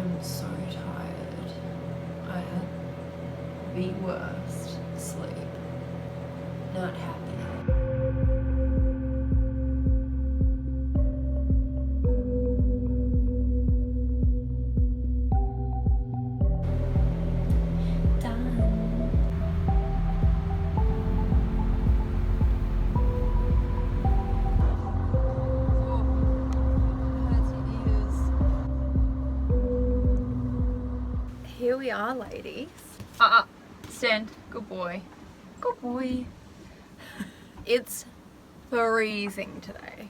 am so tired. I had the worst sleep. Not happy. Here we are, ladies. Stand. Good boy. Good boy. It's freezing today.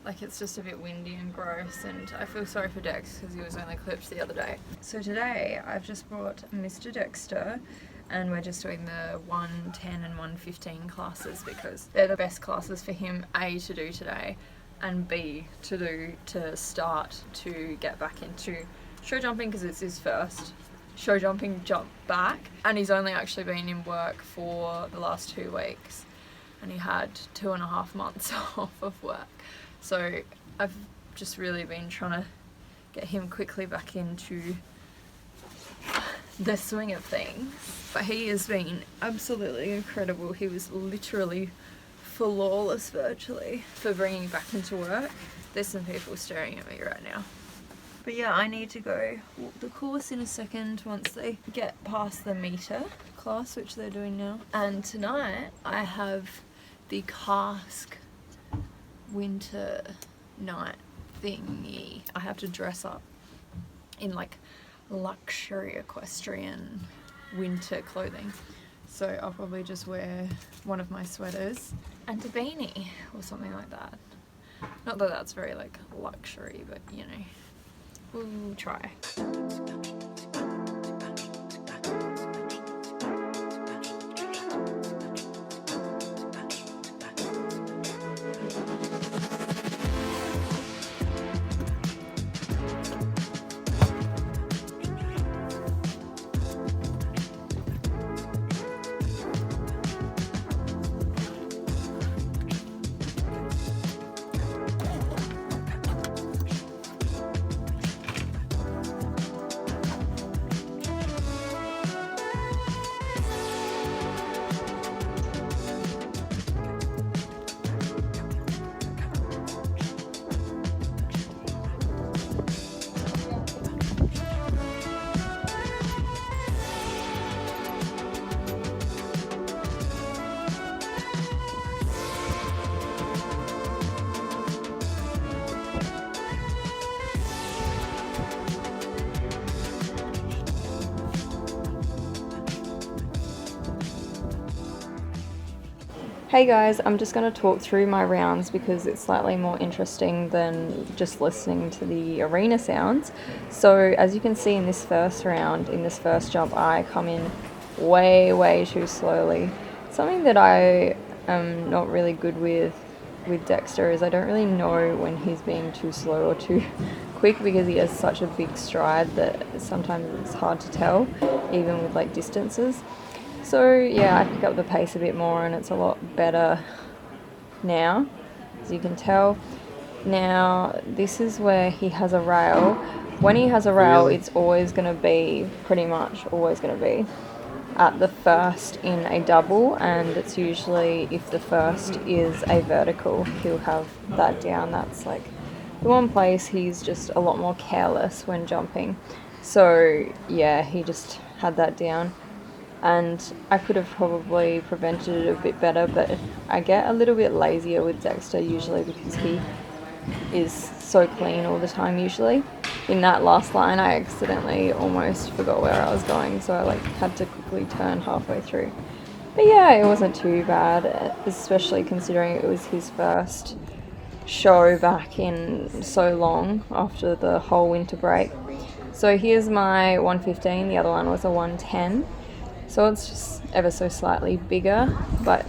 Like, it's just a bit windy and gross, and I feel sorry for Dex because he was only clipped the other day. So today I've just brought Mr. Dexter, and we're just doing the 110 and 115 classes because they're the best classes for him, A, to do today, and B, to do to start to get back into show jumping because it's his first show jumping jump back, and he's only actually been in work for the last 2 weeks, and he had 2.5 months off of work. So I've just really been trying to get him quickly back into the swing of things. But he has been absolutely incredible. He was literally flawless virtually for bringing back into work. There's some people staring at me right now. But yeah, I need to go walk the course in a second once they get past the meter class, which they're doing now. And tonight I have the KASK winter night thingy. I have to dress up in like luxury equestrian winter clothing. So I'll probably just wear one of my sweaters and a beanie or something like that. Not that that's very like luxury, but you know. We'll try. Hey guys, I'm just going to talk through my rounds because it's slightly more interesting than just listening to the arena sounds. So as you can see in this first round, in this first jump, I come in way too slowly. Something that I am not really good with Dexter is I don't really know when he's being too slow or too quick because he has such a big stride that sometimes it's hard to tell, even with like distances. So yeah, I pick up the pace a bit more and it's a lot better now, as you can tell. Now, this is where he has a rail. When he has a rail, it's always going to be, pretty much always going to be, at the first in a double, and it's usually, if the first is a vertical, he'll have that down. That's like the one place he's just a lot more careless when jumping. So yeah, he just had that down. And I could have probably prevented it a bit better, but I get a little bit lazier with Dexter usually because he is so clean all the time usually. In that last line I accidentally almost forgot where I was going, so I like had to quickly turn halfway through. But yeah, it wasn't too bad, especially considering it was his first show back in so long after the whole winter break. So here's my 115, the other one was a 110. So it's just ever so slightly bigger, but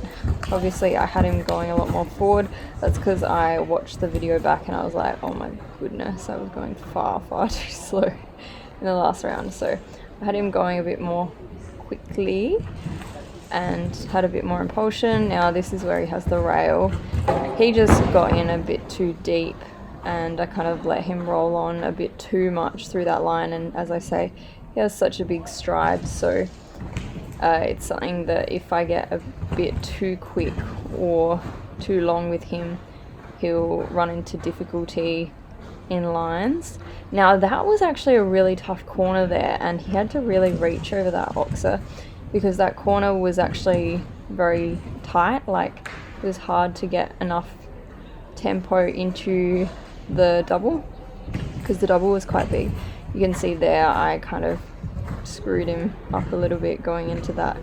obviously I had him going a lot more forward. That's because I watched the video back and I was like, oh my goodness, I was going far too slow in the last round. So I had him going a bit more quickly and had a bit more impulsion. Now this is where he has the rail. He just got in a bit too deep and I kind of let him roll on a bit too much through that line, and as I say, he has such a big stride, so it's something that if I get a bit too quick or too long with him, he'll run into difficulty in lines. Now that was actually a really tough corner there, and he had to really reach over that oxer because that corner was actually very tight. Like, it was hard to get enough tempo into the double because the double was quite big. You can see there I kind of screwed him up a little bit going into that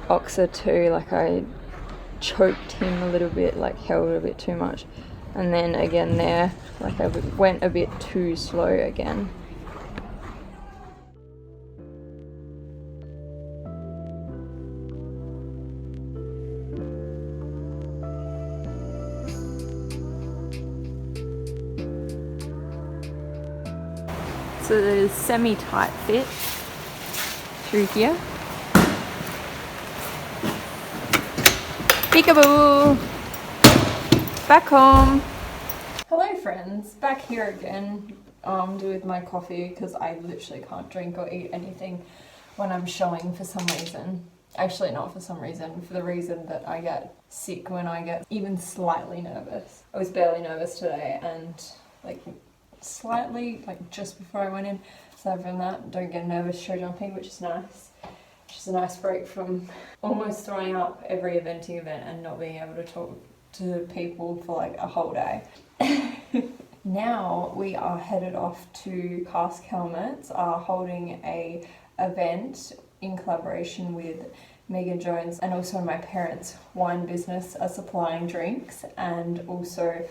oxer too. Like, I choked him a little bit, like held a bit too much, and then again there, like I went a bit too slow again. So there's semi-tight fit through here. Peekaboo! Back home! Hello friends, back here again with my coffee because I literally can't drink or eat anything when I'm showing for some reason. Actually not for some reason, for the reason that I get sick when I get even slightly nervous. I was barely nervous today and like slightly, like just before I went in. Aside from that, don't get nervous show jumping, which is nice. Just a nice break from almost throwing up every eventing event and not being able to talk to people for like a whole day. Now we are headed off to KASK Helmets, are holding a event in collaboration with Megan Jones and also my parents' wine business are supplying drinks, and also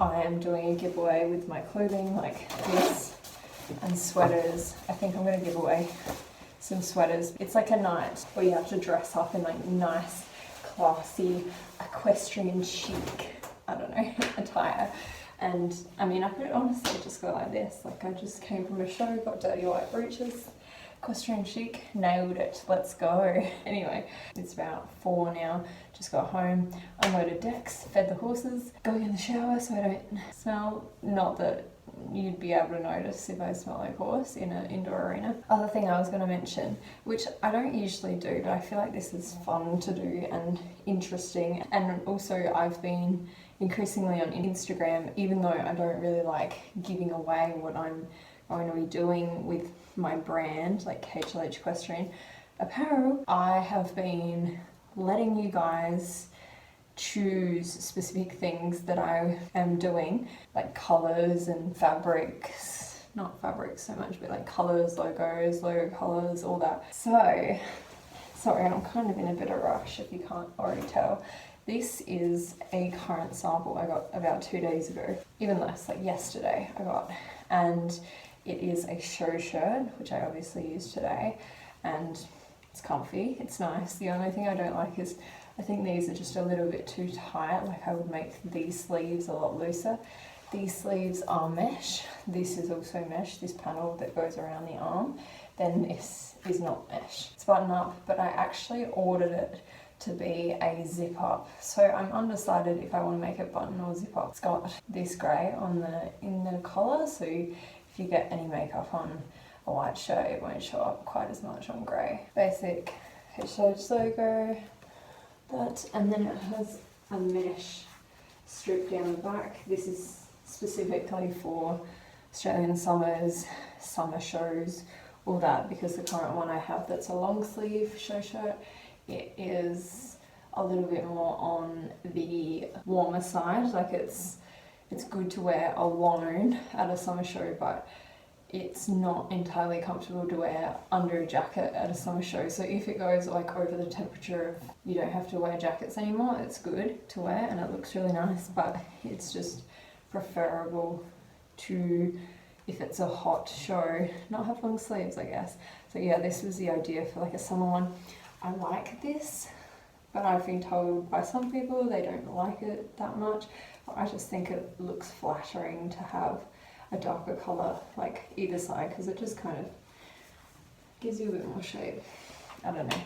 I am doing a giveaway with my clothing like this and sweaters. I think I'm going to give away some sweaters. It's like a night where you have to dress up in like nice, classy, equestrian chic, I don't know, attire. And I mean, I could honestly just go like this. Like, I just came from a show, got dirty white breeches, equestrian chic, nailed it, let's go. Anyway, it's about 4 now, just got home, unloaded decks, fed the horses, going in the shower so I don't smell, not that you'd be able to notice if I smell like horse in an indoor arena. Other thing I was going to mention, which I don't usually do, but I feel like this is fun to do and interesting, and also I've been increasingly on Instagram, even though I don't really like giving away what I'm going to be doing with my brand, like HLH Equestrian Apparel, I have been letting you guys choose specific things that I am doing, like colours and fabrics, not fabrics so much, but like colours, logos, logo colours, all that. So, sorry, I'm kind of in a bit of a rush if you can't already tell. This is a current sample I got about 2 days ago, even less, like yesterday I got, and it is a show shirt, which I obviously used today, and it's comfy, it's nice. The only thing I don't like is I think these are just a little bit too tight. Like, I would make these sleeves a lot looser. These sleeves are mesh. This is also mesh, this panel that goes around the arm. Then this is not mesh. It's button up, but I actually ordered it to be a zip up. So I'm undecided if I want to make it button or zip up. It's got this grey on in the collar, so if you get any makeup on a white shirt, it won't show up quite as much on grey. Basic HLH logo. That, and then it has a mesh strip down the back. This is specifically for Australian summers, summer shows, all that, because the current one I have that's a long sleeve show shirt, it is a little bit more on the warmer side. Like, it's good to wear alone at a summer show, but it's not entirely comfortable to wear under a jacket at a summer show. So if it goes like over the temperature of you don't have to wear jackets anymore, it's good to wear and it looks really nice, but it's just preferable to, if it's a hot show, not have long sleeves, I guess. So yeah, this was the idea for like a summer one. I like this, but I've been told by some people they don't like it that much. I just think it looks flattering to have a darker colour like either side, because it just kind of gives you a bit more shape. I don't know.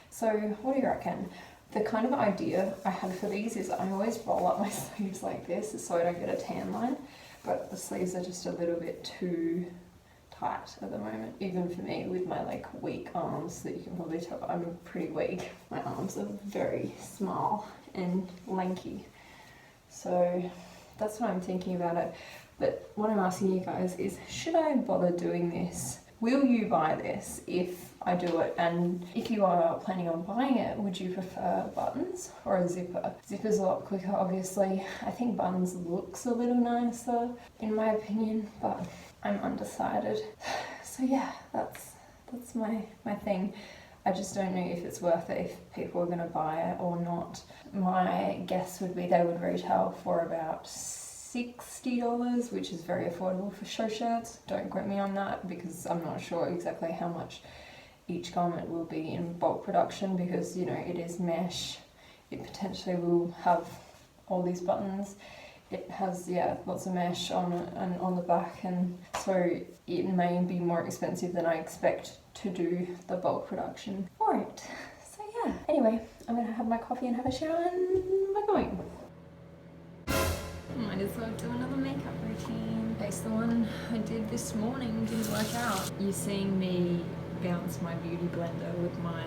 So what do you reckon? The kind of idea I had for these is I always roll up my sleeves like this so I don't get a tan line, but the sleeves are just a little bit too tight at the moment, even for me with my like weak arms. That you can probably tell I'm pretty weak. My arms are very small and lanky, so that's what I'm thinking about it. But what I'm asking you guys is, should I bother doing this? Will you buy this if I do it? And if you are planning on buying it, would you prefer buttons or a zipper? Zipper's a lot quicker, obviously. I think buttons looks a little nicer in my opinion, but I'm undecided. So yeah, that's my thing. I just don't know if it's worth it, if people are going to buy it or not. My guess would be they would retail for about $60, which is very affordable for show shirts. Don't quote me on that because I'm not sure exactly how much each garment will be in bulk production, because you know it is mesh. It potentially will have all these buttons. It has, yeah, lots of mesh on it and on the back, and so it may be more expensive than I expect to do the bulk production for it. So yeah, anyway, I'm gonna have my coffee and have a shower and we're going. Might as well do another makeup routine. In case the one I did this morning didn't work out. You're seeing me bounce my beauty blender with my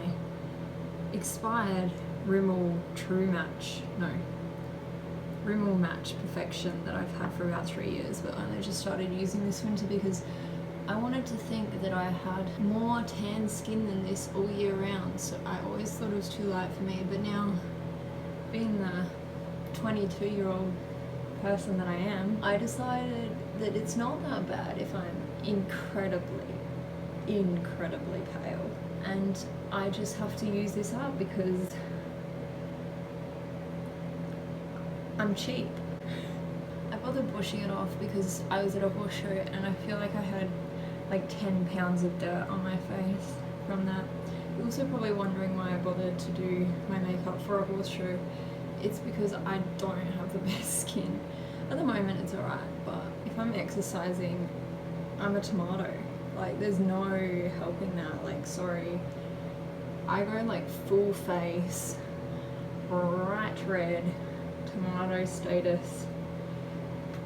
expired Rimmel Rimmel Match Perfection that I've had for about 3 years, but I only just started using this winter because I wanted to think that I had more tan skin than this all year round, so I always thought it was too light for me. But now, being the 22-year-old person that I am, I decided that it's not that bad if I'm incredibly pale, and I just have to use this up because I'm cheap. I bothered washing it off because I was at a horse show and I feel like I had like 10 pounds of dirt on my face from that. You're also probably wondering why I bothered to do my makeup for a horse show. It's because I don't have the best skin. At the moment it's alright, but if I'm exercising, I'm a tomato. Like, there's no helping that. Like, sorry. I go like full face, bright red, tomato status,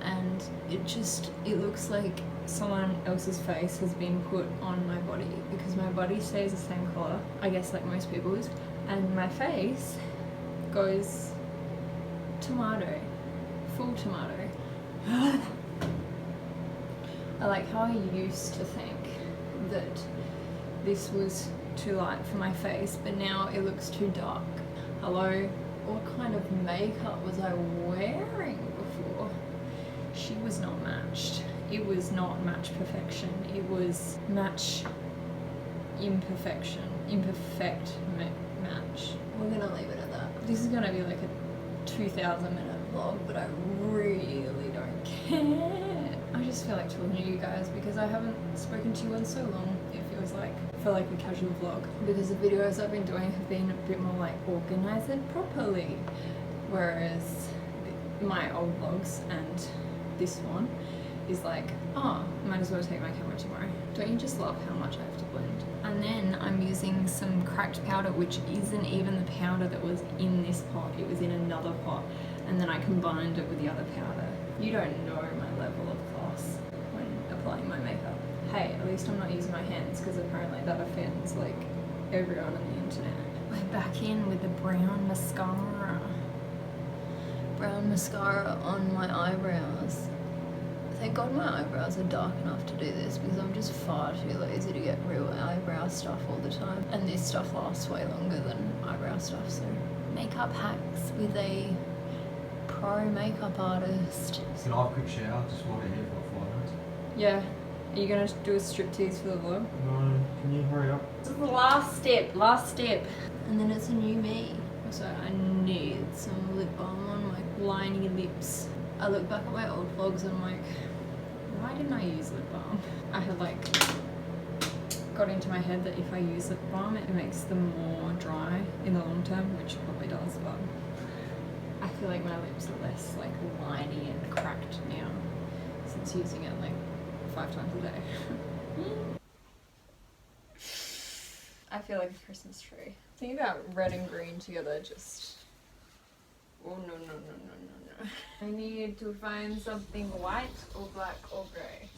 and it looks like someone else's face has been put on my body, because my body stays the same colour, I guess like most people's, and my face goes tomato, full tomato. I like how I used to think that this was too light for my face, but now it looks too dark. Hello? What kind of makeup was I wearing before? She was not matched. It was not match perfection. It was match imperfection. Imperfect match. We're gonna leave it at that. This is gonna be like a 2,000-minute vlog, but I really don't care. I just feel like talking to you guys because I haven't spoken to you in so long. It feels like, for like a casual vlog, because the videos I've been doing have been a bit more like organised and properly, whereas my old vlogs and this one is like, oh, might as well take my camera tomorrow. Don't you just love how much I have to blend? And then I'm using some cracked powder, which isn't even the powder that was in this pot. It was in another pot, and then I combined it with the other powder. You don't know my level of class when applying my makeup. Hey, at least I'm not using my hands, because apparently that offends like everyone on the internet. We're back in with the brown mascara. Brown mascara on my eyebrows. Thank God my eyebrows are dark enough to do this, because I'm just far too lazy to get real eyebrow stuff all the time. And this stuff lasts way longer than eyebrow stuff, so. Makeup hacks with a pro makeup artist. Can I have a quick shower? Just water here for 5 minutes. Yeah. Are you gonna do a striptease for the vlog? No, can you hurry up? This is the last step. And then it's a new me. So I need some lip balm on my liney lips. I look back at my old vlogs and I'm like, why didn't I use lip balm? I had like got into my head that if I use lip balm, it makes them more dry in the long term, which it probably does, but I feel like my lips are less like liney and cracked now since using it like 5 times a day. I feel like a Christmas tree. Think about red and green together, just Oh no, no, no, no, no, no. I need to find something white or black or grey.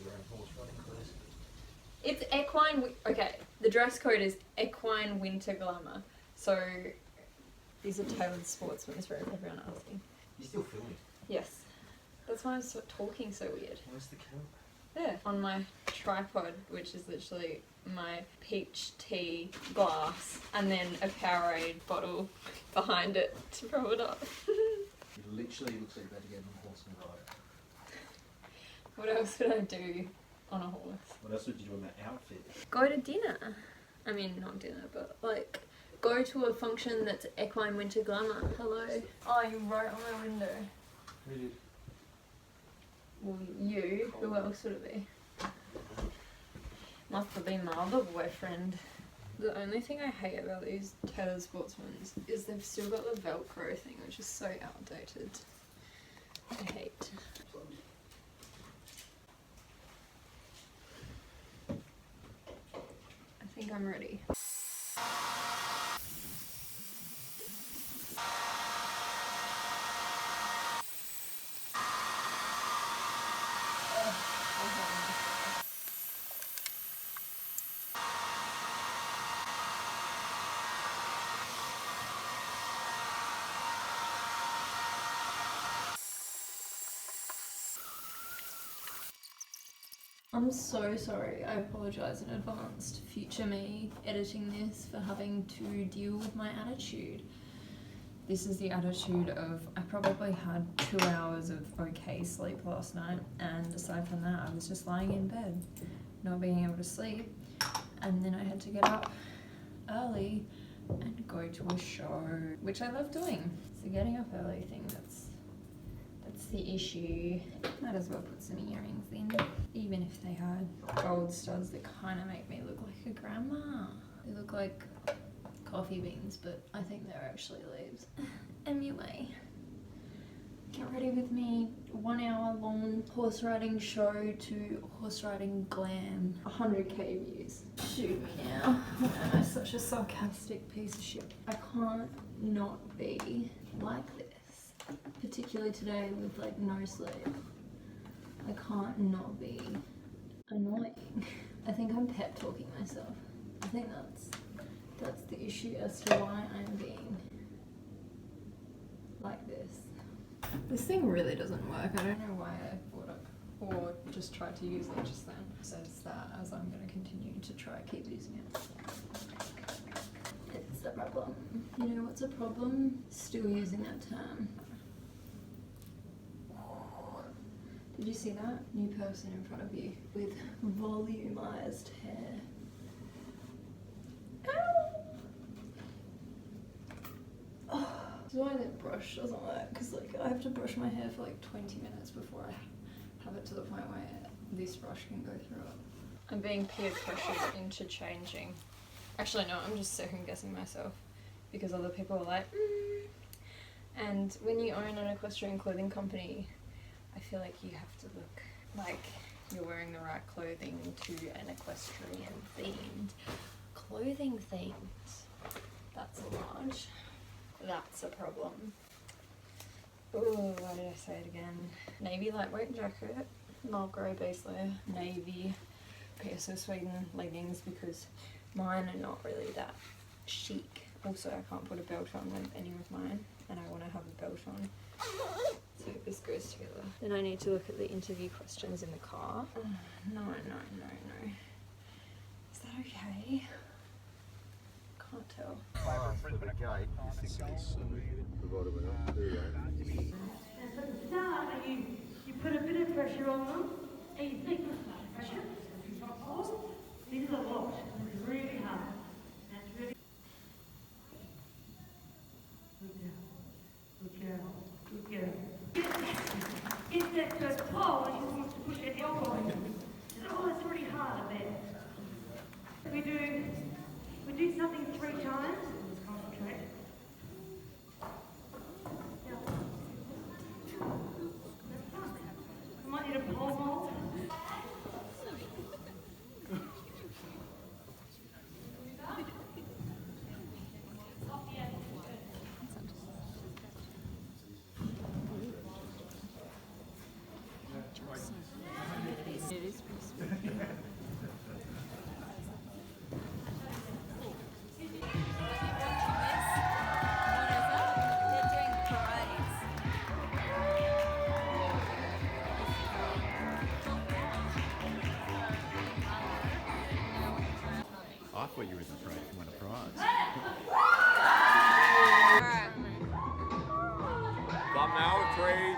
It's equine, okay, the dress code is equine winter glamour. So, these are tailored sportsmen's for everyone asking. You're still filming? Yes. That's why I'm talking so weird. Where's the camera? There, on my tripod, which is literally my peach tea glass, and then a Powerade bottle behind it to prop it up. It literally looks like you're about to get on a horse and ride. What else would I do on a horse? What else would you do in that outfit? Go to dinner. I mean, not dinner, but like, go to a function that's equine winter glamour. Hello? Oh, you wrote on my window. Who did? Well, you. Who else would it be? Must have been my other boyfriend. The only thing I hate about these tailored sportsmen's is they've still got the Velcro thing, which is so outdated. I hate. I think I'm ready. I'm so sorry. I apologise in advance to future me editing this for having to deal with my attitude. This is the attitude of I probably had 2 hours of okay sleep last night, and aside from that I was just lying in bed not being able to sleep, and then I had to get up early and go to a show, which I love doing. It's the getting up early thing that's the issue. Might as well put some earrings in, even if they had gold studs that kind of make me look like a grandma. They look like coffee beans, but I think they're actually leaves. Anyway, get ready with me. 1 hour long horse riding show to horse riding glam. 100k views. Shoot me now. I'm such a sarcastic piece of shit. I can't not be like this. Particularly today with like no sleep. I can't not be annoying. I think I'm pep talking myself. I think that's the issue as to why I'm being like this. This thing really doesn't work. I don't know why I bought it or just tried to use it just then. It says that as I'm going to continue to try keep using it. It's the problem. You know what's a problem? Still using that term. Did you see that? New person in front of you with volumized hair. Ow! Oh, this is why that brush doesn't work, because like I have to brush my hair for like 20 minutes before I have it to the point where this brush can go through it. I'm being peer pressured into changing. Actually no, I'm just second guessing myself because other people are like, And when you own an equestrian clothing company, I feel like you have to look like you're wearing the right clothing to an equestrian themed clothing themed. That's a large. That's a problem. Oh, why did I say it again? Navy lightweight jacket, not grey base layer, navy PSO Sweden leggings because mine are not really that chic. Also, I can't put a belt on with any of mine, and I want to have a belt on. So this goes together. Then I need to look at the interview questions in the car. No. Is that okay? Can't tell. And for the start, you put a bit of pressure on them, and you think pressure. This is a lot. It's really hard. That's really good girl. Get that first pole, and she wants to push her elbow in. Oh, it's really hard a bit. We do something 3 times. Let's concentrate. I want you to pole hold. now 3,